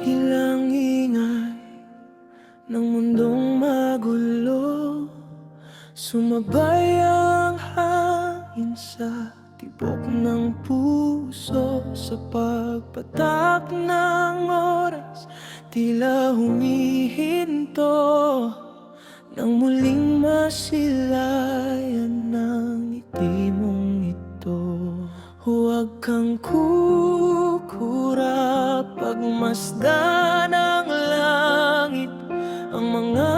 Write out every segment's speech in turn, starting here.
Tumigil ang ingay ng mundong magulo. Sumabay ang hangin sa tibok ng puso. Sa pagpatak ng oras, tila humihinto nang muling masilayan ng ngiti mong ito. Huwag kang kukura, pagmasdan ng langit. Ang mga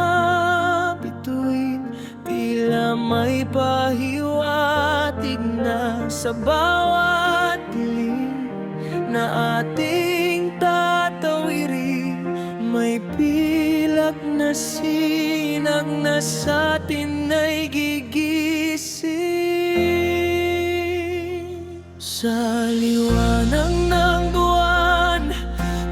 bituin tila may pahiwatig na sa bawat dilim na ating tatawirin. May pilak na sinag na sa'tin ay gigising. Sa liwanag ng buwan,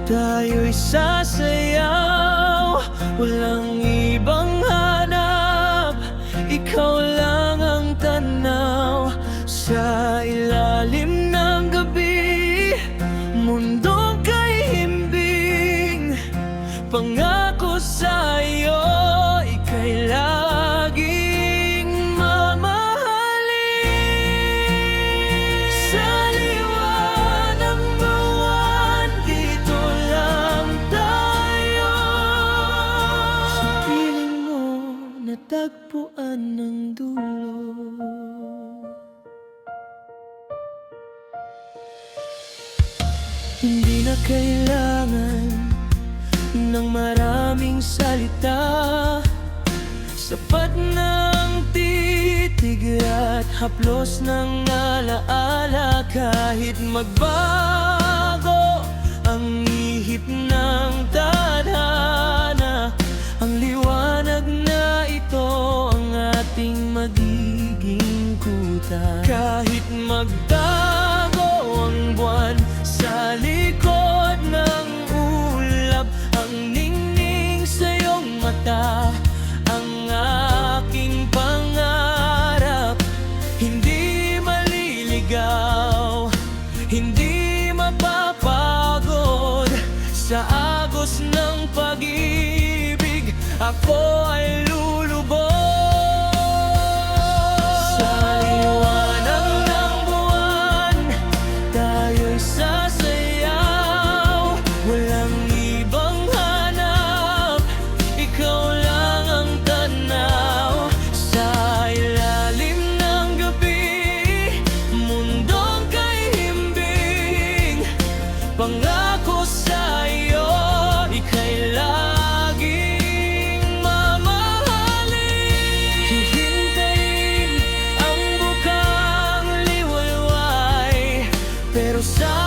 tayo'y sasayaw. Walang ibang hanap, ikaw lang ang tanaw. Sa ilalim ng gabi, mundong kay himbing. Pangako sa'yo, ika'y laging mamahalin. Sa liwanag ng buwan, dito lang tayo. Sa piling mo, natagpuan ng dulo. Hindi na kailangan ng maraming salita. Sapat ng titig at haplos ng alaala. Kahit magbago ang ihip ng tadhana, ang liwanag na ito ang ating magiging kuta. Kahit magtago ang buwan sa likod ng ulap, ang ningning sa iyong mata ang aking pangarap. Hindi maliligaw, hindi mapapagod sa agos ng pag-ibig. Ako ay lulubog. Sa liwanag ng buwan, tayo'y sasayaw. Walang ibang hanap, ikaw lang ang tanaw. Sa ilalim ng gabi, mundong kay himbing. Pangako sa'yo, ika'y laging mamahalin. Hihintayin ang bukang liwayway, pero sa